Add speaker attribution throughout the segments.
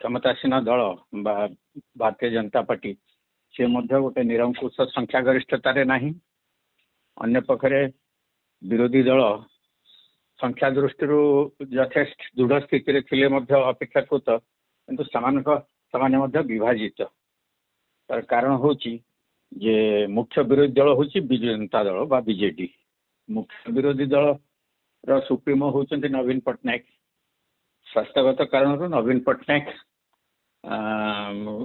Speaker 1: क्षमतासीन दल बा भारतीय जनता पार्टी से गोटे निरंकुश संख्यागरिष्ठतार नहीं अन्य पक्षरे विरोधी दल संख्या दृष्टि यथेष्ट दृढ़ स्थित अपेक्षाकृत किंतु से विभाजित तार कारण हूँ जे मुख्य विरोधी दल हूँ विजु जनता दल बा बीजेडी मुख्य विरोधी दल सुप्रीमो होती नवीन पट्टनायक स्वास्थ्यगत कारण नवीन पट्टनायक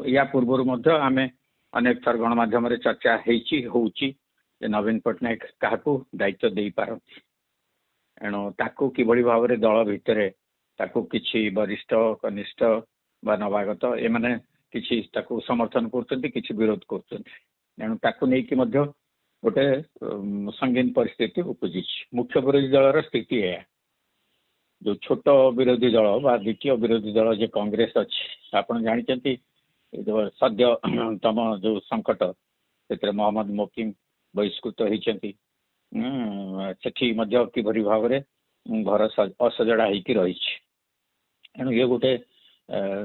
Speaker 1: या पूर्व आम अनेक थर गणमाध्यम चर्चा होची नवीन पट्टनायक क्या दायित्व दे पारती एणु ताकू किभली भाव में दल भितर किसी वरिष्ठ कनिष्ठ बा नवागत एमाने किसी समर्थन कर विरोध कर गोटे संगीन परिस्थिति उपजी मुख्य विरोधी दल स्थिति है जो छोट विरोधी दल बा द्वितीय विरोधी दल जो कांग्रेस अच्छी आप जानते जो सद्यतम जो संकट से मोहम्मद मोकिम बहिष्कृत होती किभली भाव में घर असजड़ा होती रही एणु ये गोटे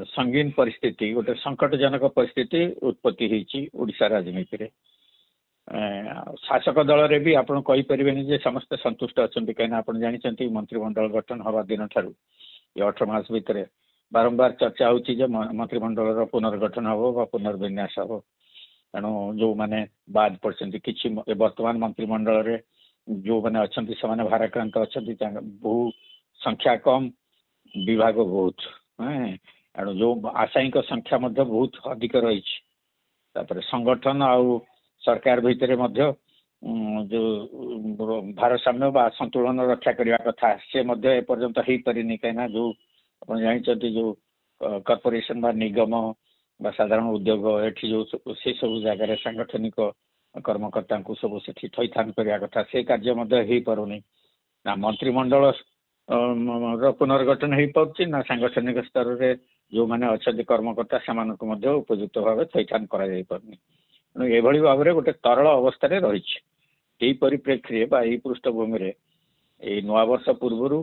Speaker 1: संगीन परिस्थिति गोटे संकटजनक परिस्थिति उत्पत्ति होती ओडिशा राजनीति रे शासक दल रे भी आप कहींपर समस्त संतुष्ट अच्छा कहीं आप जानते मंत्रिमंडल गठन हवा दिन ठारू ये 18 मास भितर बारंबार चर्चा हो मंत्रिमंडल पुनर्गठन हम पुनर्विन्यास हम तेणु जो मैंने बाद पड़ते कि वर्तमान मंत्रिमंडल रे जो मैंने अच्छा से भाराक्रांत अच्छा बहु संख्या कम विभाग बहुत एणु जो आशायी संख्या बहुत अधिक रही संगठन आउ सरकार भितर जो भारसाम्य बा संतुलन रक्षा करने कथा से एपर्यंत हो पारिनी कहीं जो आप जानते जो कॉर्पोरेशन बा निगम बा साधारण उद्योग एठी जो से सब जगह सांगठनिक कर्मकर्ता को सब से थैथान करने कथा से कार्य हो पारुनी ना मंत्रिमंडल पुनर्गठन हो पार्टी ना सांगठनिक स्तर में जो मैंने अच्छा कर्मकर्ता से उपयुक्त भाव थैथान कर एभली भाव में गोटे तरल अवस्था रही परिप्रेक्षी में पृष्ठभूमि ये नुआ वर्ष पूर्वर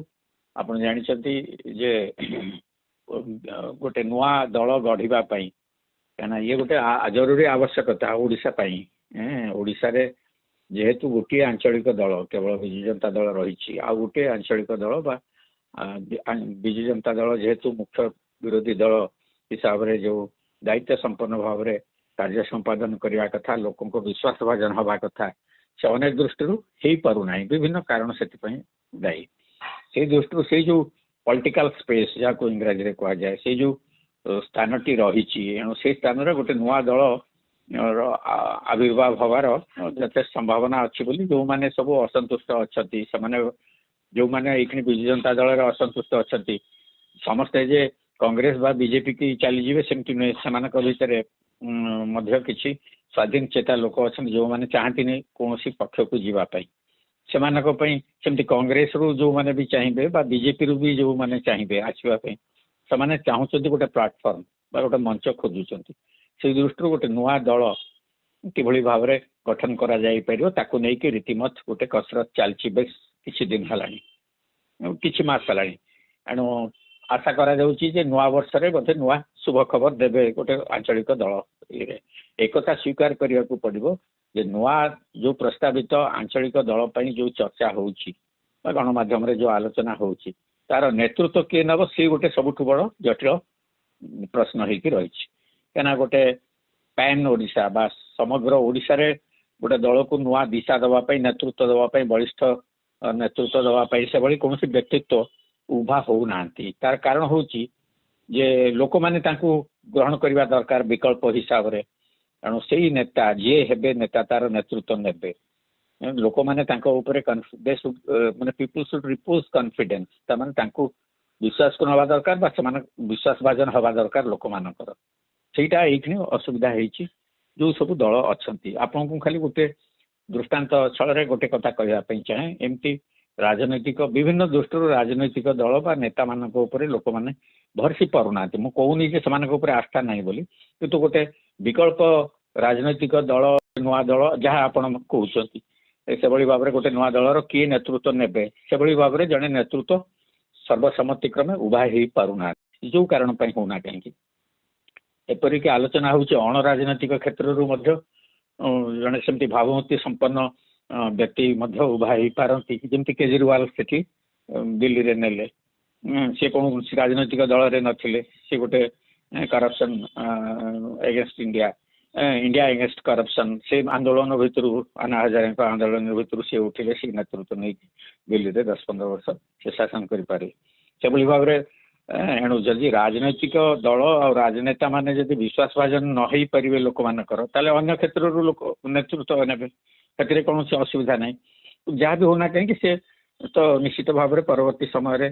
Speaker 1: आप जानते जे गोटे नुआ दल गढ़ापी कहीं ये गोटे जरूरी आवश्यकता ओडिशा ओडिशा रे जेहेतु गोटे आंचलिक दल केवल विजु जनता दल रही आ गोटे आंचलिक दल बा विजु जनता दल जेहेतु मुख्य विरोधी दल हिसाब से जो दायित्व संपन्न भाव में कार्य संपादन करने कथा लोकों को विश्वास भाजन हवा कथा से अनेक दृष्टि हो पारना विभिन्न कारण से दायी से दृष्टि से जो पॉलिटिकल स्पेस जहाँ को इंग्राजी में कह जाए से जो स्थान टी रही एणु से स्थान में गोटे नुआ दल आविर्भाव हवार यथेष संभावना अच्छी बोली जो मैंने सब असंतुष्ट अच्छा जो मैंने ये विजु जनता दल असंतुष्ट अच्छा समस्ते जे कांग्रेस बा बीजेपी की चलीजे सेमती नुहे से भितर किसी स्वाधीन चेता लोक अच्छा जो मैंने चाहती नहीं कौन पक्ष को जीवाई सेमती कांग्रेस रु जो मैंने भी चाहिए बीजेपी रु भी जो मैंने चाहिए आसवाई से चाहते गोटे प्लाटफर्म गोटे मंच खोजुंट से दृष्टि गोटे नुआ दल किभली भाव में गठन कर रीतिमत गोटे कसरत चलती बेस किसी दिन है कि मास है एणु आशा करा नुआ वर्ष में बोधे नुआ शुभ खबर देवे गोटे आंचलिक दल ये एक स्वीकार करने को पड़ो जे नुआ जो प्रस्तावित आंचलिक दल जो चर्चा हो गणमाध्यम जो आलोचना हो तार नेतृत्व किए नब सी गोटे सबुठ बड़ जटिल प्रश्न हो रही कहीं गोटे पैन ओडिशा बा समग्र ओडिशा रे गोटे दल को नुआ दिशा दवाई नेतृत्व दवाई बलिष्ठ नेतृत्व दवाई से भली कौन व्यक्तित्व उभा होना तार कारण हूँ जे लोक मैंने ग्रहण करने दरकार विकल्प हिसाब से एणु से नेता जी हे नेता तार नेतृत्व ने लोक मैंने माने पीपुल शुड रिपोज कॉन्फिडेंस तमाने विश्वास को नवा दरकार विश्वास भाजन हवा दरकार लोक मानकर सेटा ये असुविधा होती जो सब दल अच्छा आपन को खाली गोटे दृष्टांत छल गोटे कथा कहवाई चाहे एमती राजनैतिक विभिन्न दृष्टि राजनैतिक दल बा नेता मान लोक मैंने भरसी पारना मुझे से आस्था ना बोली किंतु गोटे विकल्प राजनैतिक दल नुआ दल जहाँ आप कहते से भाव में गोटे नुआ दलर किए नेतृत्व ने से भाव में जड़े नेतृत्व सर्वसम्मतिक्रमे उभा हो पारना जो कारण होना कहीं ଏପରିକି ଆଲୋଚନା ହେଉଛି ଅଣରାଜନୈତିକ କ୍ଷେତ୍ରରୁ ମଧ୍ୟ ଜଣେ ସେମିତି ଭାବମୂର୍ତ୍ତି ସମ୍ପନ୍ନ ବ୍ୟକ୍ତି ମଧ୍ୟ ଉଭା ହେଇପାରନ୍ତି, ଯେମିତି କେଜରିୱାଲ ସେଠି ଦିଲ୍ଲୀରେ ନେଲେ। ସେ କୌଣସି ରାଜନୈତିକ ଦଳରେ ନଥିଲେ, ସେ ଗୋଟେ corruption against India India against corruption ସେ ଆନ୍ଦୋଳନ ଭିତରୁ ଆନ୍ନା ହଜାରେଙ୍କ ଆନ୍ଦୋଳନ ଭିତରୁ ସେ ଉଠିଲେ, ସେ ନେତୃତ୍ୱ ନେଇକି ଦିଲ୍ଲୀରେ 10-15 ବର୍ଷ ସେ ଶାସନ କରିପାରିବେ। ସେଭଳି ଭାବରେ ଏଣୁ ଯଦି ରାଜନୈତିକ ଦଳ ଆଉ ରାଜନେତା ମାନେ ଯଦି ବିଶ୍ୱାସ ଭାଜନ ନ ହେଇପାରିବେ ଲୋକମାନଙ୍କର, ତାହେଲେ ଅନ୍ୟ କ୍ଷେତ୍ରରୁ ଲୋକ ନେତୃତ୍ୱ ନେବେ, ସେଥିରେ କୌଣସି ଅସୁବିଧା ନାହିଁ। ଯାହା ବି ହଉନା କାହିଁକି ସେ ତ ନିଶ୍ଚିତ ଭାବରେ ପରବର୍ତ୍ତୀ ସମୟରେ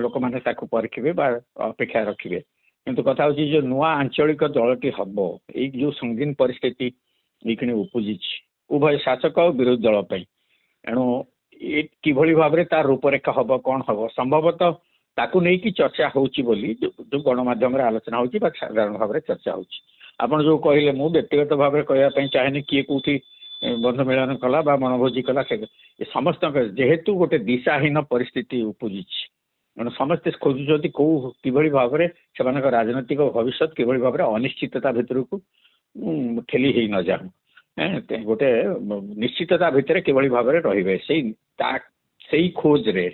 Speaker 1: ଲୋକମାନେ ତାକୁ ପରଖିବେ ବା ଅପେକ୍ଷା ରଖିବେ। କିନ୍ତୁ କଥା ହେଉଛି ଯେ ନୂଆ ଆଞ୍ଚଳିକ ଦଳଟି ହବ, ଏଇ ଯୋଉ ସଙ୍ଗୀନ ପରିସ୍ଥିତି ଏଇଖିଣି ଉପୁଜିଛି ଉଭୟ ଶାସକ ଆଉ ବିରୋଧୀ ଦଳ ପାଇଁ, ଏଣୁ କିଭଳି ଭାବରେ ତାର ରୂପରେଖ ହବ, କ'ଣ ହବ, ସମ୍ଭବତଃ ତାକୁ ନେଇକି ଚର୍ଚ୍ଚା ହେଉଛି ବୋଲି ଯୋଉ ଗଣମାଧ୍ୟମରେ ଆଲୋଚନା ହେଉଛି ବା ସାଧାରଣ ଭାବରେ ଚର୍ଚ୍ଚା ହେଉଛି। ଆପଣ ଯୋଉ କହିଲେ, ମୁଁ ବ୍ୟକ୍ତିଗତ ଭାବରେ କହିବା ପାଇଁ ଚାହେଁନି କିଏ କୋଉଠି ବନ୍ଧୁ ମିଳନ କଲା ବା ବଣଭୋଜି କଲା, ଏ ସମସ୍ତଙ୍କ ଯେହେତୁ ଗୋଟେ ଦିଶାହୀନ ପରିସ୍ଥିତି ଉପୁଜିଛି, ତେଣୁ ସମସ୍ତେ ଖୋଜୁଛନ୍ତି କିଭଳି ଭାବରେ ସେମାନଙ୍କ ରାଜନୈତିକ ଭବିଷ୍ୟତ କିଭଳି ଭାବରେ ଅନିଶ୍ଚିତତା ଭିତରକୁ ଠେଲି ହେଇ ନଯାଉ, ଗୋଟେ ନିଶ୍ଚିତତା ଭିତରେ କିଭଳି ଭାବରେ ରହିବେ, ସେଇ ଖୋଜରେ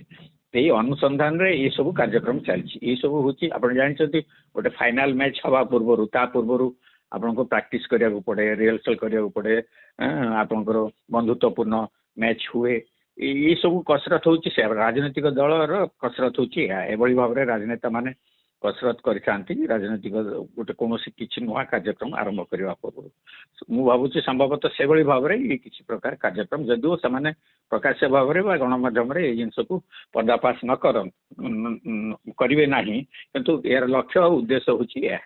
Speaker 1: ସେଇ ଅନୁସନ୍ଧାନରେ ଏଇ ସବୁ କାର୍ଯ୍ୟକ୍ରମ ଚାଲିଛି। ଏଇ ସବୁ ହେଉଛି ଆପଣ ଜାଣିଛନ୍ତି ଗୋଟେ ଫାଇନାଲ ମ୍ୟାଚ୍ ହେବା ପୂର୍ବରୁ ତା ପୂର୍ବରୁ ଆପଣଙ୍କୁ ପ୍ରାକ୍ଟିସ କରିବାକୁ ପଡ଼େ, ରିହର୍ସାଲ କରିବାକୁ ପଡ଼େ, ଆପଣଙ୍କର ବନ୍ଧୁତ୍ୱପୂର୍ଣ୍ଣ ମ୍ୟାଚ୍ ହୁଏ। ଏଇ ସବୁ କସରତ ହେଉଛି, ସେ ରାଜନୈତିକ ଦଳର କସରତ ହେଉଛି ଏହା। ଏଭଳି ଭାବରେ ରାଜନେତା ମାନେ କସରତ କରିଥାନ୍ତି ରାଜନୈତିକ ଗୋଟେ କୌଣସି କିଛି ନୂଆ କାର୍ଯ୍ୟକ୍ରମ ଆରମ୍ଭ କରିବା ପୂର୍ବରୁ। ମୁଁ ଭାବୁଛି ସମ୍ଭବତଃ ସେଭଳି ଭାବରେ କିଛି ପ୍ରକାର କାର୍ଯ୍ୟକ୍ରମ ଯଦିଓ ସେମାନେ ପ୍ରକାଶ୍ୟ ଭାବରେ ବା ଗଣମାଧ୍ୟମରେ ଏଇ ଜିନିଷକୁ ପର୍ଦ୍ଦାଫାଶ କରିବେ ନାହିଁ, କିନ୍ତୁ ଏହାର ଲକ୍ଷ୍ୟ ଆଉ ଉଦ୍ଦେଶ୍ୟ ହେଉଛି ଏହା।